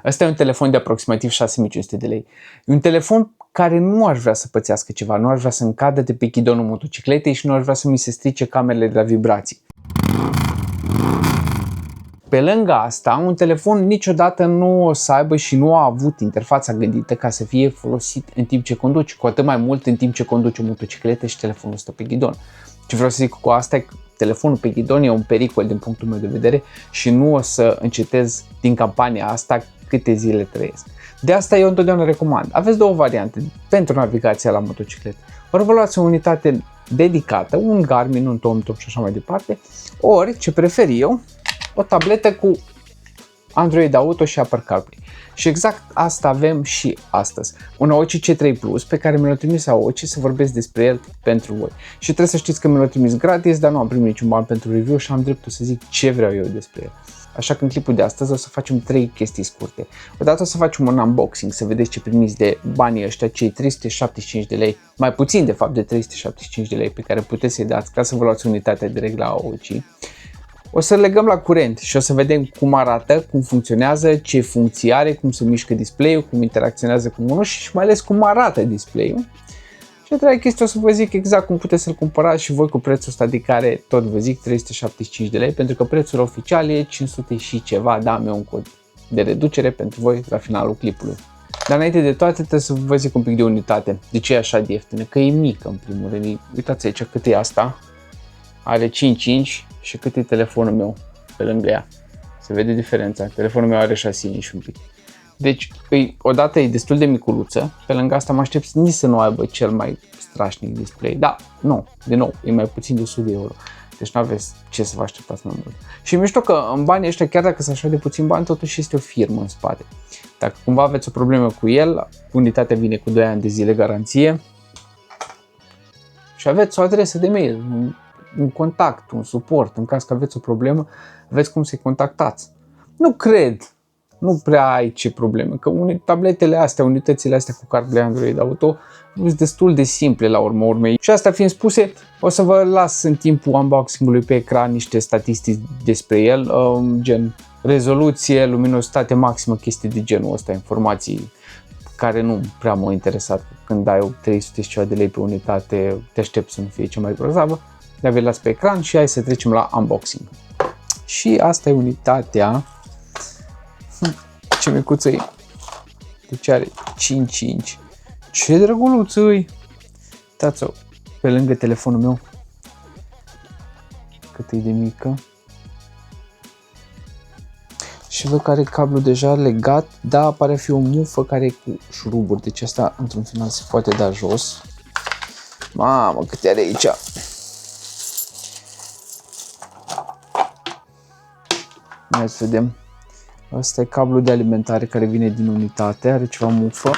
Ăsta e un telefon de aproximativ 6500 de lei. E un telefon care nu aș vrea să pățească ceva, nu aș vrea să încadă de pe ghidonul motocicletei și nu aș vrea să mi se strice camerele de la vibrații. Pe lângă asta, un telefon niciodată nu o să aibă și nu a avut interfața gândită ca să fie folosit în timp ce conduci, cu atât mai mult în timp ce conduci o motocicletă și telefonul stă pe ghidon. Ce vreau să zic cu asta e că telefonul pe ghidon e un pericol din punctul meu de vedere și nu o să încetez din campania asta câte zile trăiesc. De asta eu întotdeauna recomand. Aveți două variante pentru navigația la motocicletă. Ori vă luați o unitate dedicată, un Garmin, un TomTom și așa mai departe, ori, ce prefer eu, o tabletă cu Android Auto și Apple CarPlay. Și exact asta avem și astăzi. Un AOC C3 Plus pe care mi l-a trimis AOC să vorbesc despre el pentru voi. Și trebuie să știți că mi l-a trimis gratis, dar nu am primit niciun ban pentru review și am dreptul să zic ce vreau eu despre el. Așa că în clipul de astăzi o să facem 3 chestii scurte. Odată o să facem un unboxing, să vedeți ce primiți de banii ăștia, cei 375 de lei, mai puțin de fapt de 375 de lei pe care puteți să-i dați ca să vă luați unitatea direct la AOC. O să legăm la curent și o să vedem cum arată, cum funcționează, ce funcții are, cum se mișcă display-ul, cum interacționează cu unul și mai ales cum arată display-ul. Și a treia chestie o să vă zic exact cum puteți să-l cumpărați și voi cu prețul ăsta de care tot vă zic 375 de lei, pentru că prețul oficial e 500 și ceva, da, am eu un cod de reducere pentru voi la finalul clipului. Dar înainte de toate trebuie să vă zic un pic de unitate. De ce e așa de ieftină? Că e mică în primul rând. Uitați aici cât e asta. Are 5 inch și cât e telefonul meu pe lângă ea. Se vede diferența. Telefonul meu are 6 inch un pic. Deci, odată e destul de miculuță, pe lângă asta mă aștept nici să nu aibă cel mai strașnic display. Da, nu, din nou, e mai puțin de 100 de euro. Deci nu aveți ce să vă așteptați mai mult. Și mișto că în banii ăștia, chiar dacă sunt așa de puțin bani, totuși este o firmă în spate. Dacă cumva aveți o problemă cu el, unitatea vine cu 2 ani de zile garanție și aveți o adresă de mail, un contact, un suport, în caz că aveți o problemă, aveți cum să-i contactați. Nu cred, nu prea ai ce probleme, că tabletele astea, unitățile astea cu CarPlay Android Auto sunt destul de simple la urma urmei. Și asta fiind spuse, o să vă las în timpul unboxing-ului pe ecran niște statistici despre el, gen rezoluție, luminositate maximă, chestii de genul ăsta, informații care nu prea m-au interesat. Când ai 300 și ceva de lei pe unitate, te aștept să nu fie cea mai grozavă. Le vi las pe ecran și hai să trecem la unboxing. Și asta e unitatea. Ce micuță e. Deci are 5 inch. Ce drăguluță e. Uitați-o pe lângă telefonul meu. Cât e de mică. Și văd că are cablu deja legat. Da, pare a fi o mufă care e cu șuruburi. Deci asta într-un final se poate da jos. Mamă, câte are aici. Hai să vedem. Asta e cablul de alimentare care vine din unitate, are ceva mufă.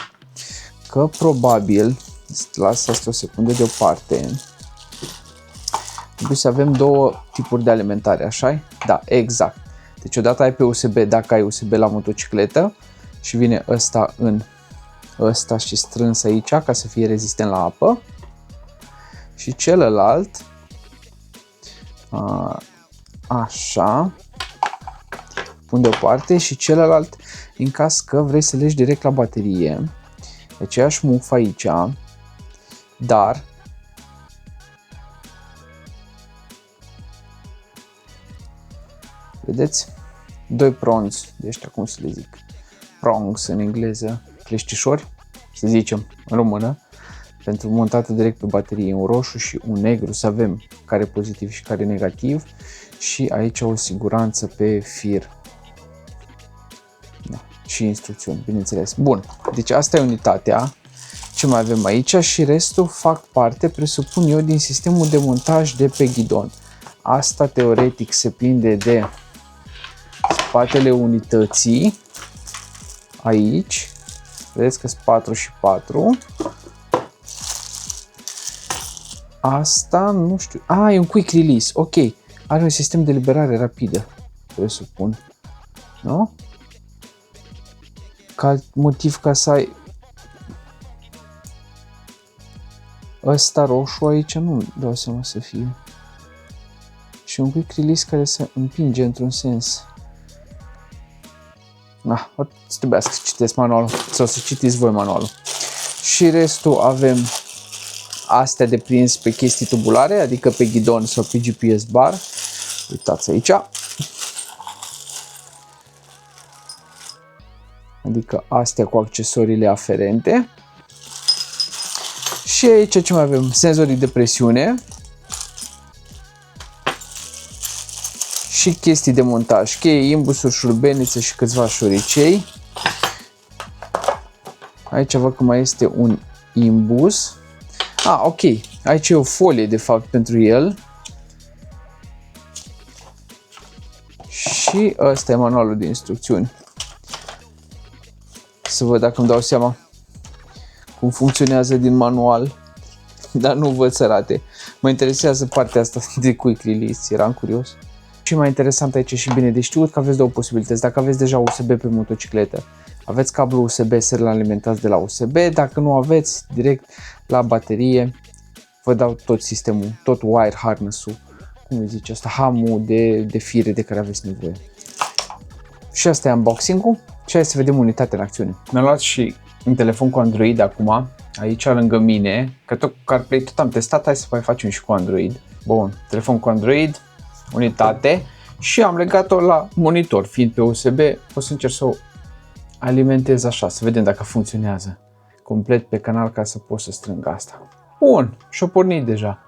Că probabil, las asta o secundă deoparte. Trebuie să avem două tipuri de alimentare, așa? Da, exact. Deci odată ai pe USB, dacă ai USB la motocicletă și vine ăsta în ăsta și strâns aici ca să fie rezistent la apă. Și celălalt așa, pun deoparte și celălalt în caz că vrei să legi direct la baterie. E aceeași mufă aici, dar vedeți? 2 prongs, de ăștia cum să le zic, prongs în engleză, cleștișori, să zicem în română, pentru montată direct pe baterie, un roșu și un negru, să avem care pozitiv și care negativ și aici o siguranță pe fir. Da. Și instrucțiuni, bineînțeles. Bun, deci asta e unitatea. Ce mai avem aici? Și restul fac parte, presupun eu, din sistemul de montaj de pe ghidon. Asta teoretic se prinde de spatele unității, aici, vedeți că sunt 4 și 4. Asta, nu știu, e un quick release, ok, are un sistem de liberare rapidă, presupun, nu? Ca motiv ca să ai ăsta roșu aici, nu dau seama să fie. Și un quick release care se împinge într-un sens. o să trebuiască să citesc manualul sau să citiți voi manualul. Și restul avem astea de prins pe chestii tubulare, adică pe ghidon sau pe GPS bar. Uitați aici. Adică astea cu accesoriile aferente. Și aici ce mai avem? Senzorii de presiune. Și chestii de montaj. Cheie, imbusuri, șurubenițe și câțiva șuricei. Aici văd că mai este un imbus. Ok. Aici e o folie de fapt pentru el. Și ăsta e manualul de instrucțiuni. Să văd dacă îmi dau seama cum funcționează din manual. Dar nu văd să arate. Mă interesează partea asta de quick release. Eram curios. Și mai interesant aici și bine de știut că aveți două posibilități. Dacă aveți deja USB pe motocicletă, aveți cablu USB să-l alimentați de la USB. Dacă nu aveți, direct la baterie, vă dau tot sistemul, tot wire harness-ul, cum îi zice asta, hamul de fire de care aveți nevoie. Și asta e unboxing-ul și hai să vedem unitatea în acțiune. Mi-am luat și un telefon cu Android acum, aici lângă mine, că tot cu CarPlay tot am testat, hai să mai facem și cu Android. Bun, telefon cu Android, unitate și am legat-o la monitor, fiind pe USB, o să încerc să o alimentez așa, să vedem dacă funcționează complet pe canal ca să pot să strâng asta. Bun, și-o pornit deja.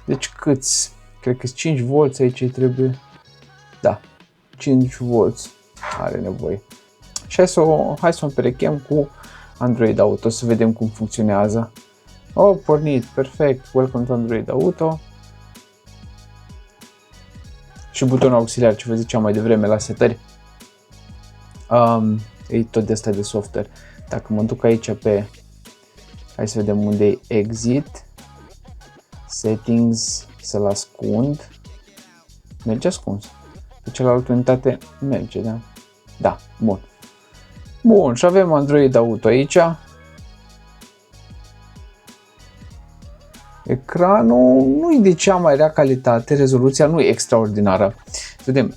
Deci câți? Cred că 5 V aici îi trebuie. Da, 5 V are nevoie. Și hai să o împerechem cu Android Auto să vedem cum funcționează. Pornit, perfect, welcome to Android Auto. Și butonul auxiliar, ce vă ziceam mai devreme la setări. E tot de asta de software. Dacă mă duc aici pe, hai să vedem unde e exit, settings, să-l ascund, merge ascuns. Pe cealaltă unitate merge, da? Da, bun. Bun, și avem Android Auto aici. Ecranul nu e de cea mai rea calitate, rezoluția nu e extraordinară. Vedem,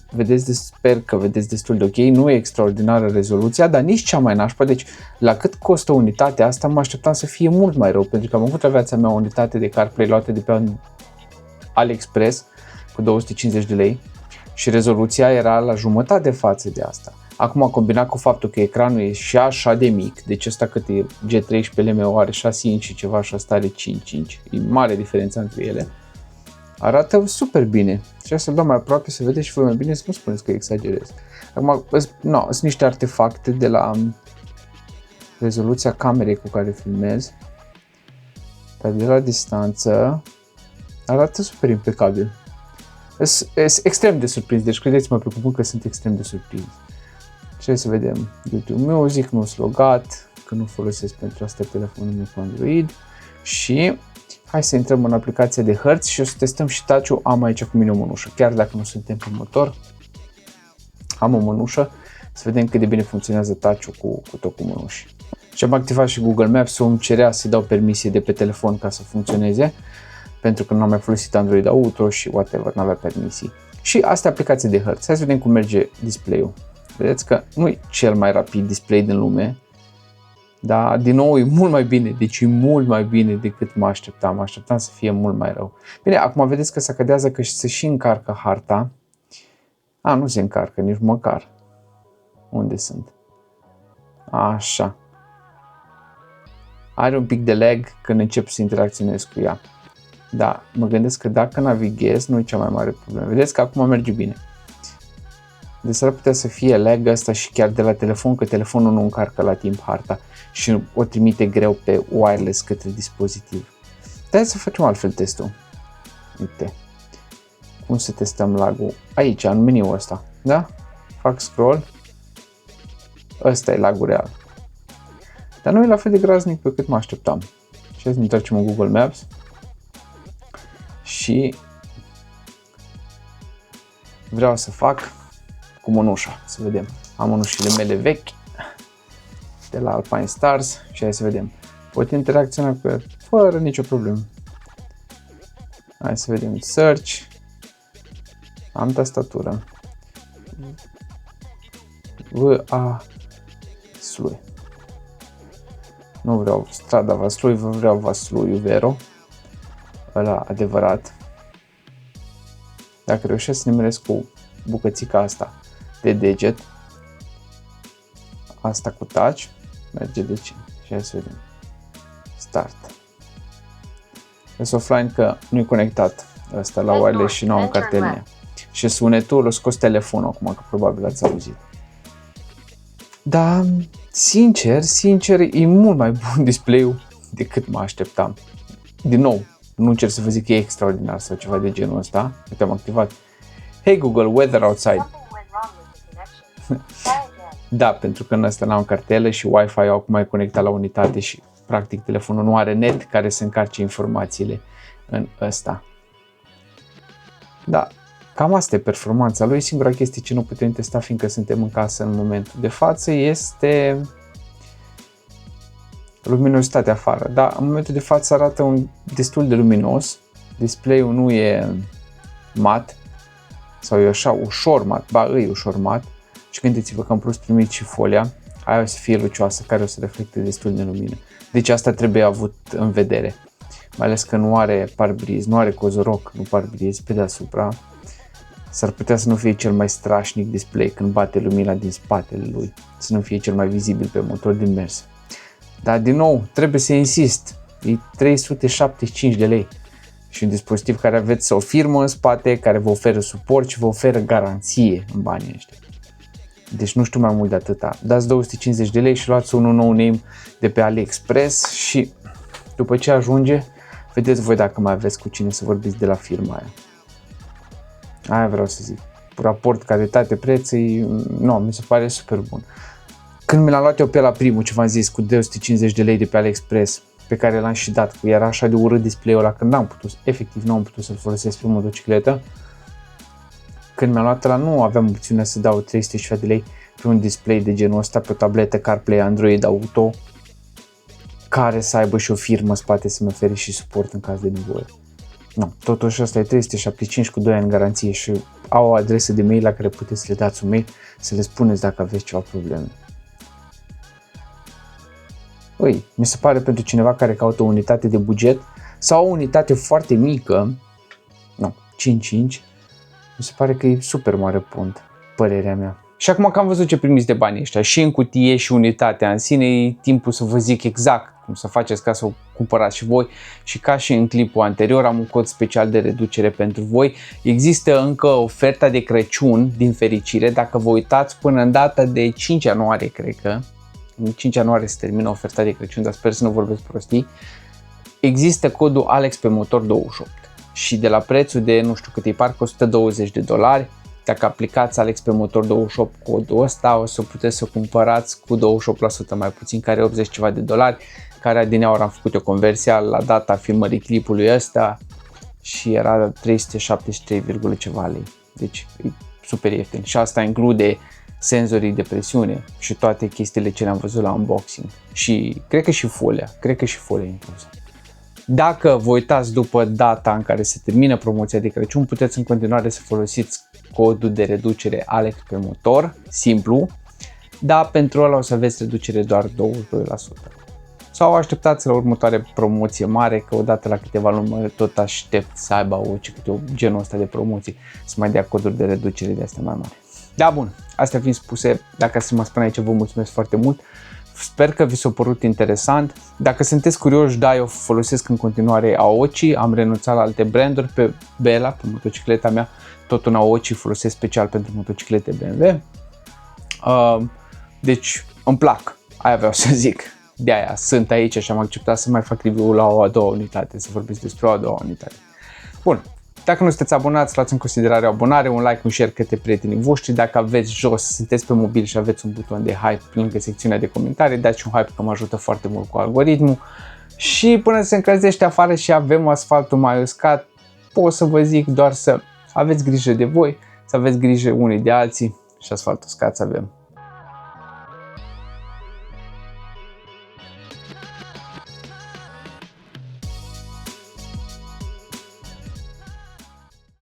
sper că vedeți destul de ok, nu e extraordinară rezoluția, dar nici cea mai nașpa, deci la cât costă unitatea asta mă așteptam să fie mult mai rău, pentru că am avut la viața mea o unitate de CarPlay luată de pe AliExpress cu 250 de lei și rezoluția era la jumătate față de asta. Acum, combinat cu faptul că ecranul e și așa de mic, deci ăsta cât e G13 LMO are 6 inch și ceva și ăsta are 5 inch, e mare diferența între ele, arată super bine. Și să-l dau mai aproape să vedeți și voi mai bine, să nu spuneți că exagerez. Acum, sunt niște artefacte de la rezoluția camerei cu care filmez, dar de la distanță arată super impecabil. Sunt extrem de surprins, deci credeți-mă pe cuvânt că sunt extrem de surprins. Și hai să vedem YouTube Music, nu sunt logat, că nu folosesc pentru asta telefonul meu cu Android. Și hai să intrăm în aplicația de hărți și o să testăm și touch-ul. Am aici cu mine o mănușă, chiar dacă nu suntem pe motor, am o mănușă, să vedem cât de bine funcționează touch-ul cu tot cu mănuși. Și am activat și Google Maps, îmi cerea să-i dau permisie de pe telefon ca să funcționeze, pentru că nu am mai folosit Android Auto și whatever, nu avea permisii. Și asta e aplicația de hărți. Hai să vedem cum merge display-ul. Vedeți că nu e cel mai rapid display din lume, dar din nou e mult mai bine, deci e mult mai bine decât mă așteptam. Mă așteptam să fie mult mai rău. Bine, acum vedeți că se cadează că se și încarcă harta. Nu se încarcă nici măcar. Unde sunt? Așa. Are un pic de lag când încep să interacționez cu ea. Da, mă gândesc că dacă navighez nu e cea mai mare problemă. Vedeți că acum merge bine. Deci s-ar putea să fie lag ăsta și chiar de la telefon, că telefonul nu încarcă la timp harta și o trimite greu pe wireless către dispozitiv. Dar hai să facem altfel testul. Uite. Cum să testăm lag-ul? Aici, în meniul ăsta. Da? Fac scroll. Ăsta e lag-ul real. Dar nu e la fel de graznic pe cât mă așteptam. Și hai să ne întoarcem în Google Maps. Și vreau să fac cu mănușa, să vedem. Am mănușile mele vechi de la Alpine Stars și hai să vedem. Pot interacționa cu el fără nicio problemă. Hai să vedem search. Am tastatură. Vaslui. Nu vreau strada Vaslui, vreau Vaslui Vero. Ăla adevărat. Dacă reușesc să nimeresc cu bucățica asta de deget, asta cu touch, merge de 5. Și hai să vedem. Start. Este offline că nu e conectat ăsta la wireless și nu am cartelie. Și sunetul l-a scos telefonul acum, că probabil ați auzit. Dar, sincer, e mult mai bun display-ul decât mă așteptam. Din nou, nu încerc să vă zic că e extraordinar sau ceva de genul ăsta. Uite, am activat. Hey Google, weather outside. Da, pentru că în ăsta n-am cartelă și Wi-Fi-ul acum e conectat la unitate și practic telefonul nu are net care să încarce informațiile în ăsta. Da, cam asta e performanța lui. Singura chestie ce nu putem testa fiindcă suntem în casă în momentul de față este luminositatea afară. Da, în momentul de față arată destul de luminos. Display-ul nu e mat sau e așa ușor mat, e ușor mat. Și gândiți-vă că am plus primit și folia, aia o să fie lucioasă, care o să reflecte destul de lumină. Deci asta trebuie avut în vedere. Mai ales că nu are parbriz, nu are cozoroc, nu parbriz pe deasupra. S-ar putea să nu fie cel mai strașnic display când bate lumina din spatele lui, să nu fie cel mai vizibil pe motor din mers. Dar din nou, trebuie să insist, e 375 de lei și un dispozitiv care aveți o firmă în spate, care vă oferă suport și vă oferă garanție în banii ăștia. Deci nu știu mai mult de atâta. Dați 250 de lei și luați unul no-name de pe AliExpress și după ce ajunge, vedeți voi dacă mai aveți cu cine să vorbiți de la firma aia. Aia vreau să zic. Raport calitate-preț, mi se pare super bun. Când mi l-am luat eu pe la primul, ce v-am zis, cu 250 de lei de pe AliExpress, pe care l-am și dat, cu era așa de urât display-ul ăla, când efectiv nu am putut să-l folosesc pe motocicletă. Când mi-am luat ăla, nu aveam opțiunea să dau 300 de lei pe un display de genul ăsta, pe o tabletă CarPlay Android Auto, care să aibă și o firmă în spate să-mi ofere și suport în caz de nevoie. Nu, totuși ăsta e 375 cu 2 ani garanție și au o adresă de mail la care puteți să le dați un mail, să le spuneți dacă aveți ceva probleme. Mi se pare pentru cineva care caută o unitate de buget sau o unitate foarte mică, 5.5, mi se pare că e super mare punct, părerea mea. Și acum că am văzut ce primiți de banii ăștia, și în cutie și unitatea în sine, e timpul să vă zic exact cum să faceți ca să o cumpărați și voi. Și ca și în clipul anterior am un cod special de reducere pentru voi. Există încă oferta de Crăciun, din fericire, dacă vă uitați până în data de 5 ianuarie, cred că. În 5 ianuarie se termină oferta de Crăciun, dar sper să nu vorbesc prostii. Există codul Alex pe motor 28 și de la prețul de nu știu cât e, parcă $120, dacă aplicați Alex pe motor 28 codul ăsta, o să puteți să cumpărați cu 28% mai puțin, care e 80 ceva de dolari, care adineauri am făcut o conversia la data filmării clipului ăsta și era 373, ceva lei. Deci e super ieftin și asta include senzorii de presiune și toate chestiile ce le-am văzut la unboxing și cred că și folia inclusă. Dacă vă uitați după data în care se termină promoția de Crăciun, puteți în continuare să folosiți codul de reducere Alex pe motor, simplu, dar pentru ăla o să aveți reducere doar 22%. Sau așteptați la următoare promoție mare, că odată la câteva luni tot aștept să aibă genul ăsta de promoții, să mai dea coduri de reducere de astea mai mari. Da, bun, astea fiind spuse, dacă ați rămas până aici, vă mulțumesc foarte mult. Sper că vi s-a părut interesant. Dacă sunteți curioși, da, eu folosesc în continuare Aochi, am renunțat la alte branduri, pe Bella, pe motocicleta mea, tot un Aochi folosesc special pentru motociclete BMW. Deci îmi plac, aia vreau să zic. De aia sunt aici și am acceptat să mai fac review-ul la o a doua unitate, să vorbesc despre o a doua unitate. Bun. Dacă nu sunteți abonați, luați în considerare o abonare, un like, un share către prietenii voștri. Dacă aveți jos, sunteți pe mobil și aveți un buton de hype lângă secțiunea de comentarii, dați un hype că mă ajută foarte mult cu algoritmul. Și până se încălzește afară și avem asfaltul mai uscat, pot să vă zic doar să aveți grijă de voi, să aveți grijă unii de alții și asfaltul uscat să avem.